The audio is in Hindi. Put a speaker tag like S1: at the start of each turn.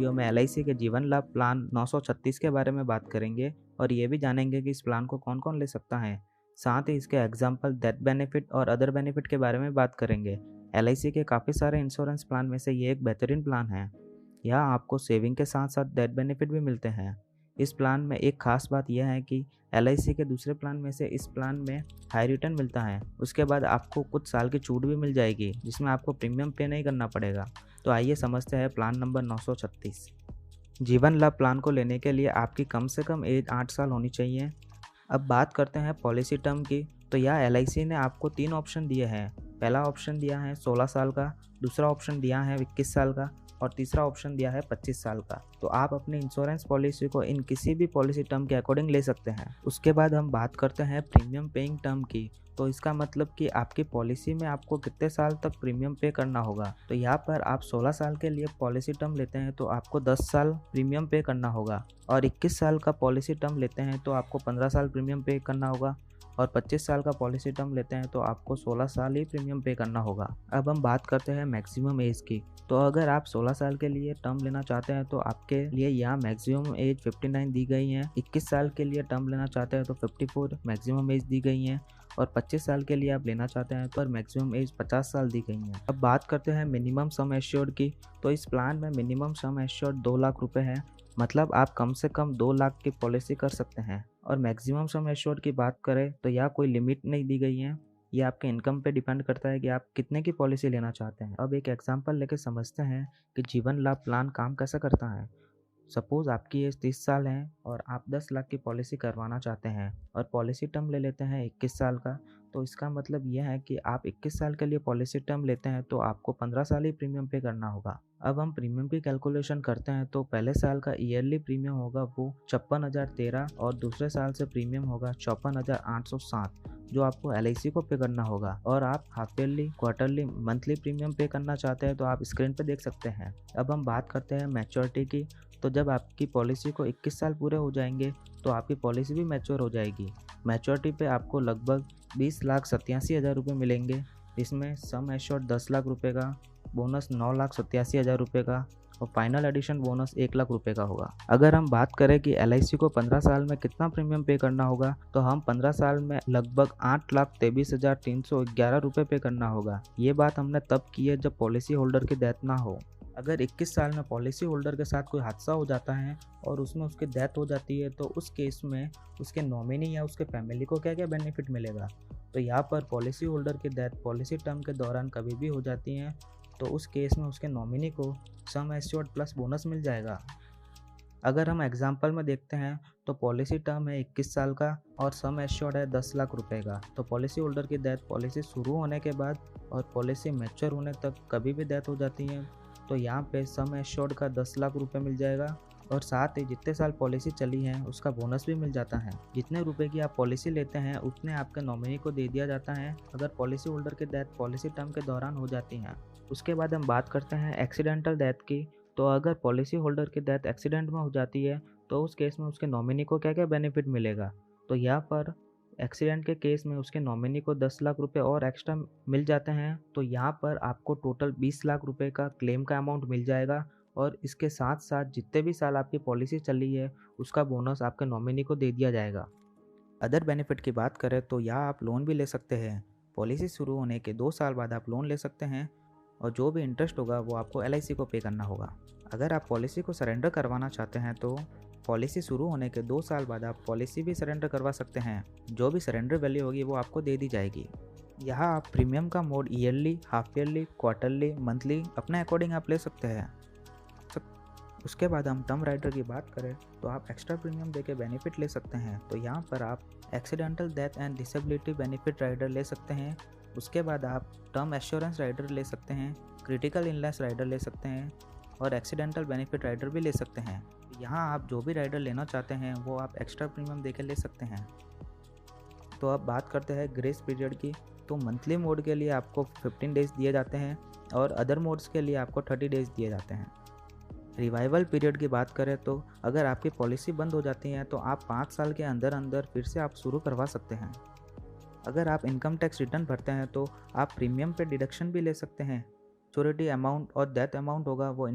S1: वीडियो में एलआईसी के जीवन लाभ प्लान 936 के बारे में बात करेंगे और ये भी जानेंगे कि इस प्लान को कौन कौन ले सकता है। साथ ही इसके एग्जाम्पल डेथ बेनिफिट और अदर बेनिफिट के बारे में बात करेंगे। एलआईसी के काफ़ी सारे इंश्योरेंस प्लान में से ये एक बेहतरीन प्लान है। यहाँ आपको सेविंग के साथ साथ डेथ बेनिफिट भी मिलते हैं। इस प्लान में एक खास बात यह है कि एलआईसी के दूसरे प्लान में से इस प्लान में हाई रिटर्न मिलता है। उसके बाद आपको कुछ साल की छूट भी मिल जाएगी जिसमें आपको प्रीमियम पे नहीं करना पड़ेगा। तो आइए समझते हैं प्लान नंबर 936। जीवन लाभ प्लान को लेने के लिए आपकी कम से कम एज 8 साल होनी चाहिए। अब बात करते हैं पॉलिसी टर्म की। तो यहाँ एलआईसी ने आपको 3 ऑप्शन दिए हैं। पहला ऑप्शन दिया है 16 साल का, दूसरा ऑप्शन दिया है 21 साल का और तीसरा ऑप्शन दिया है 25 साल का। तो आप अपनी इंश्योरेंस पॉलिसी को इन किसी भी पॉलिसी टर्म के अकॉर्डिंग ले सकते हैं। उसके बाद हम बात करते हैं प्रीमियम पेइंग टर्म की। तो इसका मतलब कि आपकी पॉलिसी में आपको कितने साल तक प्रीमियम पे करना होगा। तो यहाँ पर आप 16 साल के लिए पॉलिसी टर्म लेते हैं तो आपको 10 साल प्रीमियम पे करना होगा, और 21 साल का पॉलिसी टर्म लेते हैं तो आपको 15 साल प्रीमियम पे करना होगा, और 25 साल का पॉलिसी टर्म लेते हैं तो आपको 16 साल ही प्रीमियम पे करना होगा। अब हम बात करते हैं मैक्सिमम एज की। तो अगर आप 16 साल के लिए टर्म लेना चाहते हैं तो आपके लिए यहाँ मैक्सिमम एज 59 दी गई है। 21 साल के लिए टर्म लेना चाहते हैं तो 54 मैक्सिमम एज दी गई है, और 25 साल के लिए आप लेना चाहते हैं तो मैक्सिमम एज 50 साल दी गई है। अब बात करते हैं मिनिमम सम एश्योर्ड की। तो इस प्लान में मिनिमम सम एश्योर्ड 2 लाख रुपए है, मतलब आप कम से कम 2 लाख की पॉलिसी कर सकते हैं। और मैक्सिमम सम एश्योर्ड की बात करें तो यहाँ कोई लिमिट नहीं दी गई है। ये आपके इनकम पे डिपेंड करता है कि आप कितने की पॉलिसी लेना चाहते हैं। अब एक एग्जांपल लेके समझते हैं कि जीवन लाभ प्लान काम कैसे करता है। सपोज़ आपकी एज 30 साल है और आप 10 लाख की पॉलिसी करवाना चाहते हैं और पॉलिसी टर्म ले लेते हैं 21 साल का। तो इसका मतलब यह है कि आप 21 साल के लिए पॉलिसी टर्म लेते हैं तो आपको 15 साल ही प्रीमियम पे करना होगा। अब हम प्रीमियम की कैलकुलेशन करते हैं तो पहले साल का ईयरली प्रीमियम होगा वो 56,013 और दूसरे साल से प्रीमियम होगा 54,807, जो आपको एलआईसी को पे करना होगा। और आप half yearly, quarterly, monthly premium पे करना चाहते हैं तो आप स्क्रीन पे देख सकते हैं। अब हम बात करते हैं मैच्योरिटी की। तो जब आपकी पॉलिसी को 21 साल पूरे हो जाएंगे तो आपकी पॉलिसी भी मैच्योर हो जाएगी। मैच्योरिटी पे आपको लगभग 20,87,000 रुपये मिलेंगे। इसमें सम एश्योर्ड 10 लाख रुपये का, बोनस 9,87,000 रुपये का और फाइनल एडिशन बोनस 1 लाख रुपये का होगा। अगर हम बात करें कि एलआईसी को 15 साल में कितना प्रीमियम पे करना होगा, तो हम 15 साल में लगभग 8,23,311 रुपये पे करना होगा। ये बात हमने तब की है जब पॉलिसी होल्डर की डेथ ना हो। अगर 21 साल में पॉलिसी होल्डर के साथ कोई हादसा हो जाता है और उसमें उसकी डेथ हो जाती है तो उस केस में उसके नॉमिनी या उसके फैमिली को क्या क्या बेनिफिट मिलेगा। तो यहाँ पर पॉलिसी होल्डर की डेथ पॉलिसी टर्म के दौरान कभी भी हो जाती है तो उस केस में उसके नॉमिनी को सम एश्योर्ड प्लस बोनस मिल जाएगा। अगर हम एग्जाम्पल में देखते हैं तो पॉलिसी टर्म है 21 साल का और सम एश्योर्ड है 10 लाख रुपए का। तो पॉलिसी होल्डर की डेथ पॉलिसी शुरू होने के बाद और पॉलिसी मैच्योर होने तक कभी भी डेथ हो जाती है तो यहाँ पे सम एश्योर्ड का 10 लाख रुपए मिल जाएगा, और साथ ही जितने साल पॉलिसी चली है उसका बोनस भी मिल जाता है। जितने रुपए की आप पॉलिसी लेते हैं उतने आपके नॉमिनी को दे दिया जाता है अगर पॉलिसी होल्डर की डेथ पॉलिसी टर्म के दौरान हो जाती है। उसके बाद हम बात करते हैं एक्सीडेंटल डेथ की। तो अगर पॉलिसी होल्डर की डेथ एक्सीडेंट में हो जाती है तो उस केस में उसके नॉमिनी को क्या क्या बेनिफिट मिलेगा। तो यहाँ पर एक्सीडेंट के केस में उसके नॉमिनी को 10 लाख रुपए और एक्स्ट्रा मिल जाते हैं। तो यहाँ पर आपको टोटल 20 लाख रुपए का क्लेम का अमाउंट मिल जाएगा, और इसके साथ साथ जितने भी साल आपकी पॉलिसी चली है उसका बोनस आपके नॉमिनी को दे दिया जाएगा। अदर बेनिफिट की बात करें तो यहाँ आप लोन भी ले सकते हैं। पॉलिसी शुरू होने के 2 साल बाद आप लोन ले सकते हैं और जो भी इंटरेस्ट होगा वो आपको एलआईसी को पे करना होगा। अगर आप पॉलिसी को सरेंडर करवाना चाहते हैं तो पॉलिसी शुरू होने के 2 साल बाद आप पॉलिसी भी सरेंडर करवा सकते हैं। जो भी सरेंडर वैल्यू होगी वो आपको दे दी जाएगी। यहाँ आप प्रीमियम का mode yearly, half yearly, quarterly, monthly अपने अकॉर्डिंग आप ले सकते हैं। उसके बाद हम टर्म राइडर की बात करें तो आप एक्स्ट्रा प्रीमियम देके बेनिफिट ले सकते हैं। तो यहाँ पर आप accidental death and disability benefit rider ले सकते हैं। उसके बाद आप टर्म एश्योरेंस राइडर ले सकते हैं, क्रिटिकल इलनेस राइडर ले सकते हैं और एक्सीडेंटल बेनिफिट राइडर भी ले सकते हैं। यहाँ आप जो भी राइडर लेना चाहते हैं वो आप एक्स्ट्रा प्रीमियम देके ले सकते हैं। तो अब बात करते हैं ग्रेस पीरियड की। तो मंथली मोड के लिए आपको 15 डेज दिए जाते हैं और अदर मोड्स के लिए आपको 30 डेज दिए जाते हैं। रिवाइवल पीरियड की बात करें तो अगर आपकी पॉलिसी बंद हो जाती है तो आप 5 साल के अंदर अंदर फिर से आप शुरू करवा सकते हैं। अगर आप इनकम टैक्स रिटर्न भरते हैं तो आप प्रीमियम पे डिडक्शन भी ले सकते हैं। मैच्योरिटी अमाउंट और डेथ अमाउंट होगा वो